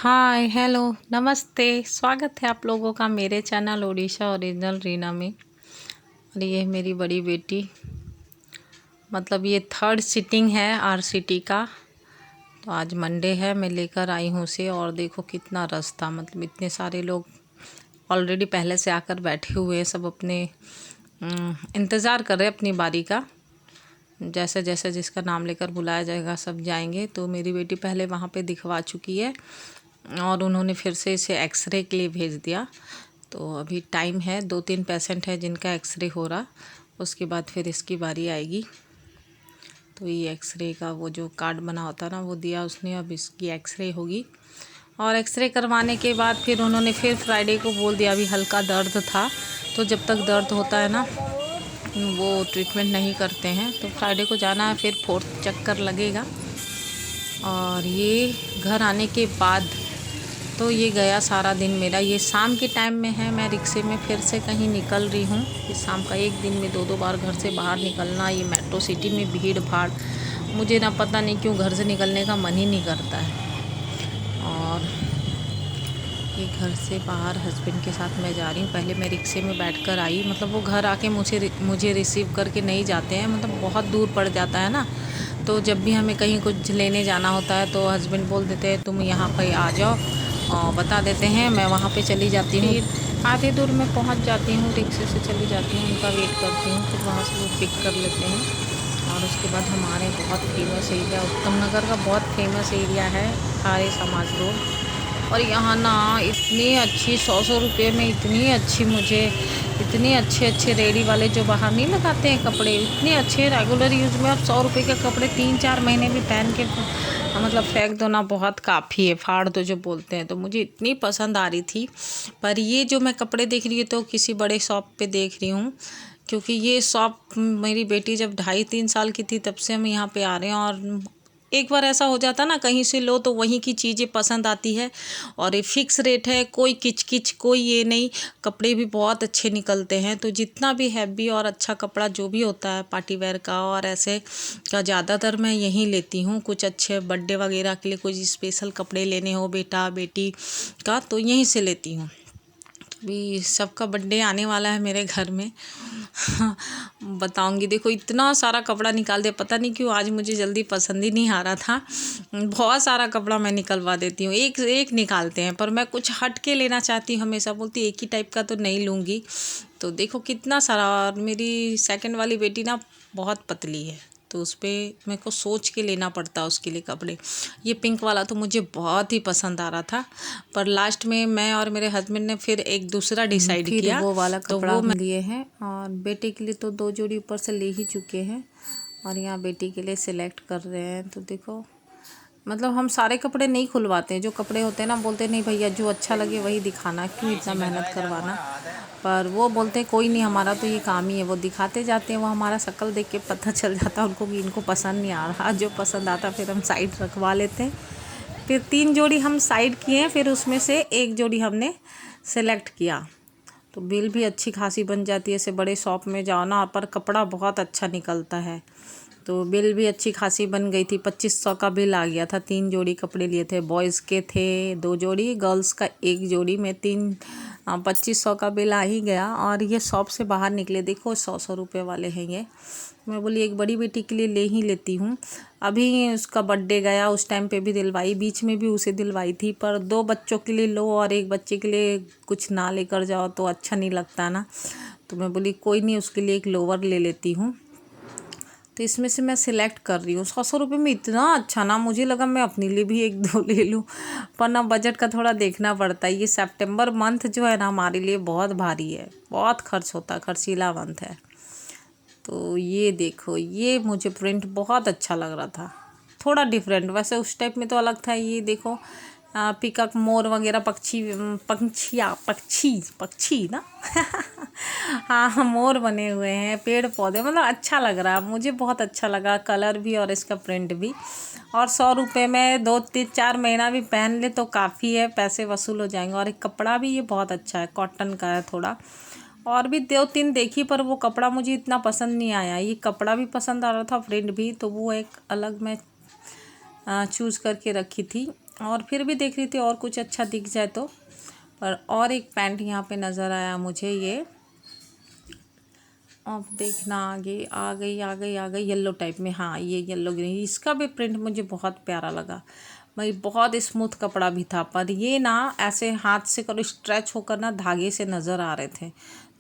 Hi hello नमस्ते। स्वागत है आप लोगों का मेरे चैनल ओडिशा ओरिजिनल रीना में। और ये मेरी बड़ी बेटी, मतलब ये थर्ड सिटिंग है आरसीटी का। तो आज मंडे है, मैं लेकर आई हूँ उसे। और देखो कितना रश था, मतलब इतने सारे लोग ऑलरेडी पहले से आकर बैठे हुए हैं, सब अपने इंतज़ार कर रहे हैं अपनी बारी का। जैसे जैसे जिसका नाम लेकर बुलाया जाएगा सब जाएंगे। तो मेरी बेटी पहले वहाँ पे दिखवा चुकी है और उन्होंने फिर से इसे एक्सरे के लिए भेज दिया। तो अभी टाइम है, 2-3 पेशेंट है जिनका एक्सरे हो रहा, उसके बाद फिर इसकी बारी आएगी। तो ये एक्सरे का वो जो कार्ड बना होता ना वो दिया उसने, अब इसकी एक्सरे होगी। और एक्सरे करवाने के बाद फिर उन्होंने फिर फ्राइडे को बोल दिया, अभी हल्का दर्द था तो जब तक दर्द होता है ना वो ट्रीटमेंट नहीं करते हैं। तो फ्राइडे को जाना है, फिर 4th चक्कर लगेगा। और ये घर आने के बाद तो ये गया सारा दिन मेरा। ये शाम के टाइम में है, मैं रिक्शे में फिर से कहीं निकल रही हूँ। इस शाम का एक दिन में 2-2 बार घर से बाहर निकलना, ये मेट्रो सिटी में भीड़ भाड़, मुझे ना पता नहीं क्यों घर से निकलने का मन ही नहीं करता है। और ये घर से बाहर हस्बैंड के साथ मैं जा रही हूँ। पहले मैं रिक्शे में बैठकर आई, मतलब वो घर आके मुझे रिसीव करके नहीं जाते हैं, मतलब बहुत दूर पड़ जाता है ना। तो जब भी हमें कहीं कुछ लेने जाना होता है तो हस्बैंड बोल देते हैं तुम यहाँ पर आ जाओ, और बता देते हैं, मैं वहाँ पे चली जाती हूँ। आधे दूर में पहुँच जाती हूँ, रिक्शे से चली जाती हूँ, उनका वेट करती हूँ, फिर वहाँ से वो पिक कर लेते हैं। और उसके बाद हमारे बहुत फेमस एरिया उत्तम नगर का बहुत फेमस एरिया है आर्य समाज रोड। और यहाँ ना इतनी अच्छी 100 रुपये में इतनी अच्छे रेडी वाले जो बाहर नहीं लगाते हैं कपड़े, इतने अच्छे रेगुलर यूज़ में। अब 100 रुपये के कपड़े 3-4 महीने भी पहन के मतलब फेंक दो ना, बहुत काफ़ी है, फाड़ दो जो बोलते हैं। तो मुझे इतनी पसंद आ रही थी। पर ये जो मैं कपड़े देख रही हूँ तो किसी बड़े शॉप पे देख रही हूँ, क्योंकि ये शॉप मेरी बेटी जब 2.5-3 साल की थी तब से हम यहाँ पे आ रहे हैं। और एक बार ऐसा हो जाता ना, कहीं से लो तो वहीं की चीज़ें पसंद आती है। और ये फिक्स रेट है, कोई किचकिच कोई ये नहीं, कपड़े भी बहुत अच्छे निकलते हैं। तो जितना भी हैवी और अच्छा कपड़ा जो भी होता है पार्टी वेयर का और ऐसे का, ज़्यादातर मैं यहीं लेती हूँ। कुछ अच्छे बर्थडे वगैरह के लिए कुछ स्पेशल कपड़े लेने हो बेटा बेटी का तो यहीं से लेती हूँ। भी सबका बर्थडे आने वाला है मेरे घर में। बताऊंगी, देखो इतना सारा कपड़ा निकाल दिया, पता नहीं क्यों आज मुझे जल्दी पसंद ही नहीं आ रहा था। बहुत सारा कपड़ा मैं निकलवा देती हूँ, एक एक निकालते हैं, पर मैं कुछ हट के लेना चाहती हूँ। हमेशा बोलती एक ही टाइप का तो नहीं लूँगी। तो देखो कितना सारा। और मेरी सेकंड वाली बेटी ना बहुत पतली है, तो उस पर मेरे को सोच के लेना पड़ता है उसके लिए कपड़े। ये पिंक वाला तो मुझे बहुत ही पसंद आ रहा था, पर लास्ट में मैं और मेरे हस्बैंड ने फिर एक दूसरा डिसाइड किया, वो वाला कपड़ा तो लिए हैं। और बेटे के लिए तो 2 जोड़ी ऊपर से ले ही चुके हैं, और यहाँ बेटी के लिए सिलेक्ट कर रहे हैं। तो देखो, मतलब हम सारे कपड़े नहीं खुलवाते हैं, जो कपड़े होते हैं ना बोलते नहीं भैया जो अच्छा लगे वही दिखाना, क्यों इतना मेहनत करवाना। पर वो बोलते हैं कोई नहीं, हमारा तो ये काम ही है। वो दिखाते जाते हैं, वो हमारा शक्ल देख के पता चल जाता है उनको कि इनको पसंद नहीं आ रहा। जो पसंद आता फिर हम साइड रखवा लेते हैं। फिर 3 जोड़ी हम साइड किए हैं, फिर उसमें से 1 जोड़ी हमने सेलेक्ट किया। तो बिल भी अच्छी खासी बन जाती है। ऐसे बड़े शॉप में जाओ ना, पर कपड़ा बहुत अच्छा निकलता है। तो बिल भी अच्छी खासी बन गई थी, 2500 का बिल आ गया था। 3 जोड़ी कपड़े लिए थे, बॉयज़ के थे 2 जोड़ी, गर्ल्स का 1 जोड़ी में 2500 का बिल आ ही गया। और ये शॉप से बाहर निकले, देखो 100 रुपये वाले हैं ये। मैं बोली एक बड़ी बेटी के लिए ले ही लेती हूँ। अभी उसका बर्थडे गया, उस टाइम पे भी दिलवाई, बीच में भी उसे दिलवाई थी। पर 2 बच्चों के लिए लो और 1 बच्चे के लिए कुछ ना लेकर जाओ तो अच्छा नहीं लगता ना। तो मैं बोली कोई नहीं, उसके लिए एक लोवर ले लेती हूँ। तो इसमें से मैं सिलेक्ट कर रही हूँ। 100 रुपये में इतना अच्छा ना, मुझे लगा मैं अपने लिए भी 1-2 ले लूँ, पर ना बजट का थोड़ा देखना पड़ता है। ये सितंबर मंथ जो है ना हमारे लिए बहुत भारी है, बहुत खर्च होता है, खर्चीला मंथ है। तो ये देखो, ये मुझे प्रिंट बहुत अच्छा लग रहा था, थोड़ा डिफरेंट। वैसे उस टाइप में तो अलग था। ये देखो पिकअप मोर वगैरह पक्षी ना हाँ मोर बने हुए हैं, पेड़ पौधे, मतलब अच्छा लग रहा है, मुझे बहुत अच्छा लगा कलर भी और इसका प्रिंट भी। और 100 रुपये में 2-3-4 महीना भी पहन ले तो काफ़ी है, पैसे वसूल हो जाएंगे। और एक कपड़ा भी ये बहुत अच्छा है, कॉटन का है थोड़ा। और भी 2-3 देखी, पर वो कपड़ा मुझे इतना पसंद नहीं आया। ये कपड़ा भी पसंद आ रहा था, प्रिंट भी, तो वो एक अलग मैं चूज़ करके रखी थी। और फिर भी देख रही थी और कुछ अच्छा दिख जाए तो। पर और एक पैंट यहाँ पे नज़र आया मुझे, ये अब देखना आगे आ गई येलो टाइप में। हाँ, ये येलो ग्रीन, इसका भी प्रिंट मुझे बहुत प्यारा लगा भाई। बहुत स्मूथ कपड़ा भी था, पर ये ना ऐसे हाथ से करो स्ट्रेच होकर ना धागे से नज़र आ रहे थे,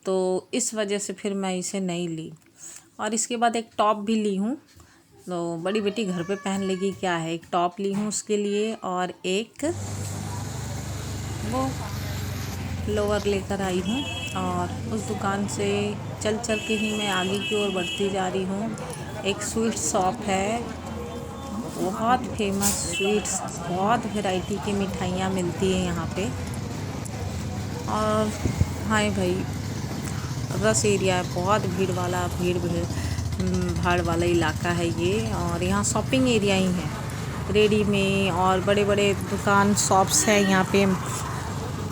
तो इस वजह से फिर मैं इसे नहीं ली। और इसके बाद एक टॉप भी ली हूँ, तो बड़ी बेटी घर पे पहन लेगी, क्या है। एक टॉप ली हूँ उसके लिए, और एक वो लोअर लेकर आई हूँ। और उस दुकान से चल चल के ही मैं आगे की ओर बढ़ती जा रही हूँ। एक स्वीट शॉप है, बहुत फेमस स्वीट्स, बहुत वैरायटी की मिठाइयाँ मिलती हैं यहाँ पे। और हाँ भाई, रस एरिया है, बहुत भीड़ भाड़ वाला इलाका है ये। और यहाँ शॉपिंग एरिया ही है, रेडी में, और बड़े बड़े दुकान शॉप्स हैं यहाँ पे।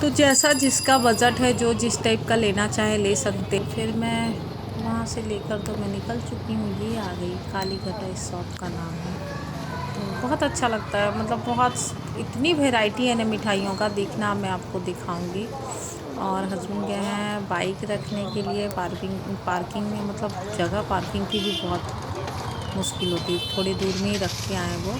तो जैसा जिसका बजट है, जो जिस टाइप का लेना चाहे ले सकते। फिर मैं वहाँ से लेकर तो मैं निकल चुकी हूँ, ये आ गई कालीघाटा, इस शॉप का नाम है। तो बहुत अच्छा लगता है, मतलब बहुत इतनी वैरायटी है ना मिठाइयों का, देखना मैं आपको दिखाऊंगी। और हस्बैंड गए हैं बाइक रखने के लिए पार्किंग में, मतलब जगह पार्किंग की भी बहुत मुश्किल होती है, थोड़ी दूर में ही रख के आए वो।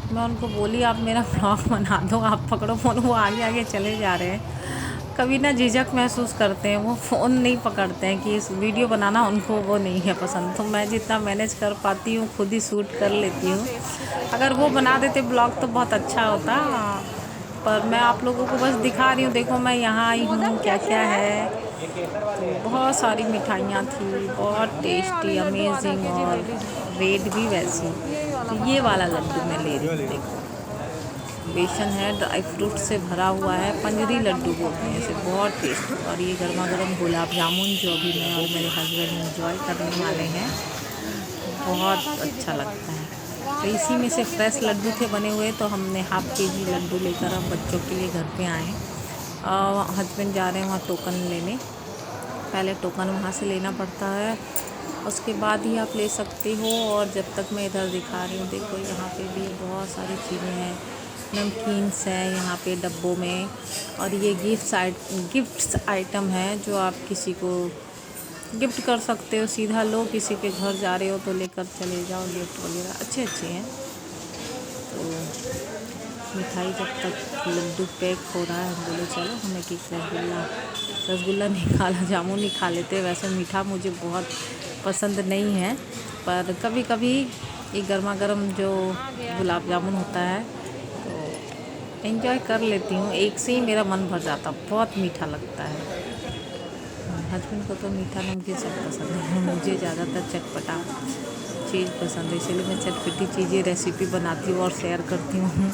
मैं उनको बोली आप मेरा ब्लॉग बना दो, आप पकड़ो फ़ोन, वो आगे आगे चले जा रहे हैं। कभी ना झिझक महसूस करते हैं, वो फ़ोन नहीं पकड़ते हैं कि इस वीडियो बनाना उनको वो नहीं है पसंद। तो मैं जितना मैनेज कर पाती हूँ खुद ही शूट कर लेती हूँ। अगर वो बना देते ब्लॉग तो बहुत अच्छा होता, पर मैं आप लोगों को बस दिखा रही हूँ। देखो मैं यहाँ आई हूँ, क्या क्या है, तो बहुत सारी मिठाइयाँ थी, बहुत टेस्टी, अमेजिंग, और रेट भी वैसी। तो ये वाला लड्डू मैं ले रही हूँ, देखो बेसन है, ड्राई फ्रूट से भरा हुआ है, पंजरी लड्डू बोलते हैं इसे, बहुत टेस्टी। और ये गर्मा गर्म गुलाब जामुन जो अभी मैं और मेरे हस्बैंड एंजॉय करने वाले हैं, बहुत अच्छा लगता है। तो इसी में से फ्रेश लड्डू थे बने हुए, तो हमने हाफ केजी लड्डू लेकर अब बच्चों के लिए घर पे आए। हस्बैंड जा रहे हैं वहाँ टोकन लेने, पहले टोकन वहाँ से लेना पड़ता है, उसके बाद ही आप ले सकते हो। और जब तक मैं इधर दिखा रही हूँ, देखो यहाँ पे भी बहुत सारी चीज़ें हैं, नमकीन्स है यहाँ पे डब्बों में। और ये गिफ्ट्स आइटम है जो आप किसी को गिफ्ट कर सकते हो, सीधा लो, किसी के घर जा रहे हो तो लेकर चले जाओ, गिफ्ट वगैरह अच्छे अच्छे हैं। तो मिठाई जब तक लड्डू पैक हो रहा है, हम बोले चलो हम एक रसगुल्ला नहीं खा, जामुन ही खा लेते। वैसे मीठा मुझे बहुत पसंद नहीं है, पर कभी कभी ये गर्मा गर्म जो गुलाब जामुन होता है तो एंजॉय कर लेती हूँ। एक से ही मेरा मन भर जाता, बहुत मीठा लगता है। हस्बैंड को तो मीठा नमकीन सब पसंद है, मुझे ज़्यादातर चटपटा चीज़ पसंद है, इसलिए मैं चटपटी चीज़ें रेसिपी बनाती हूँ और शेयर करती हूँ।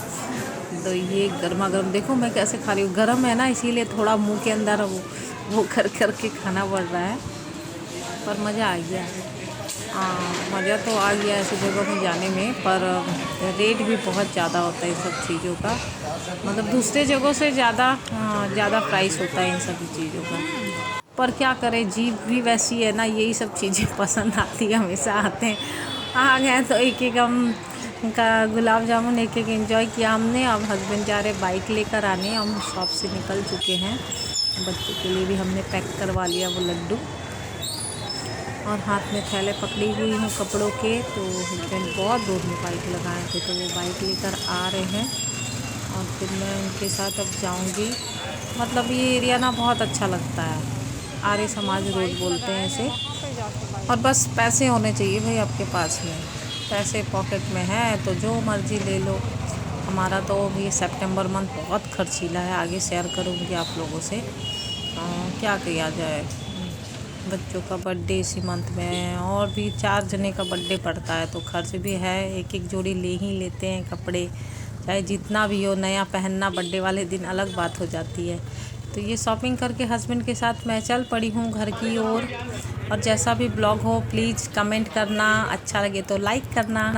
तो ये गर्मा गर्म देखो मैं कैसे खा रही हूँ, गर्म है ना, इसीलिए थोड़ा मुंह के अंदर वो कर के खाना पड़ रहा है, पर मज़ा आ गया। मज़ा तो आ गया ऐसी जगह में जाने में, पर रेट भी बहुत ज़्यादा होता है इन सब चीज़ों का, मतलब दूसरे जगहों से ज़्यादा प्राइस होता है इन सभी चीज़ों का। पर क्या करें, जीभ भी वैसी है ना, यही सब चीज़ें पसंद आती है, हमेशा आते हैं। आ गए तो एक एक हम का गुलाब जामुन एक एक एंजॉय किया हमने। अब हस्बैंड जा रहे बाइक लेकर आने, हम शॉप से निकल चुके हैं। बच्चों के लिए भी हमने पैक करवा लिया वो लड्डू, और हाथ में थैले पकड़ी हुई हूँ कपड़ों के। तो हस्बैंड बहुत दूर में बाइक लगाए थे, तो वो बाइक लेकर आ रहे हैं, और फिर मैं उनके साथ अब जाऊँगी। मतलब ये एरिया ना बहुत अच्छा लगता है, आर्य समाज रोड बोलते हैं इसे। और बस पैसे होने चाहिए भाई आपके पास में, पैसे पॉकेट में है तो जो मर्ज़ी ले लो। हमारा तो ये सितंबर मंथ बहुत खर्चीला है, आगे शेयर करूँगी आप लोगों से। क्या किया जाए, बच्चों का बर्थडे इसी मंथ में है, और भी 4 जने का बर्थडे पड़ता है, तो खर्च भी है। एक एक जोड़ी ले ही लेते हैं कपड़े, चाहे जितना भी हो, नया पहनना बर्थडे वाले दिन अलग बात हो जाती है। तो ये शॉपिंग करके हस्बैंड के साथ मैं चल पड़ी हूँ घर की ओर। और जैसा भी ब्लॉग हो प्लीज़ कमेंट करना, अच्छा लगे तो लाइक करना।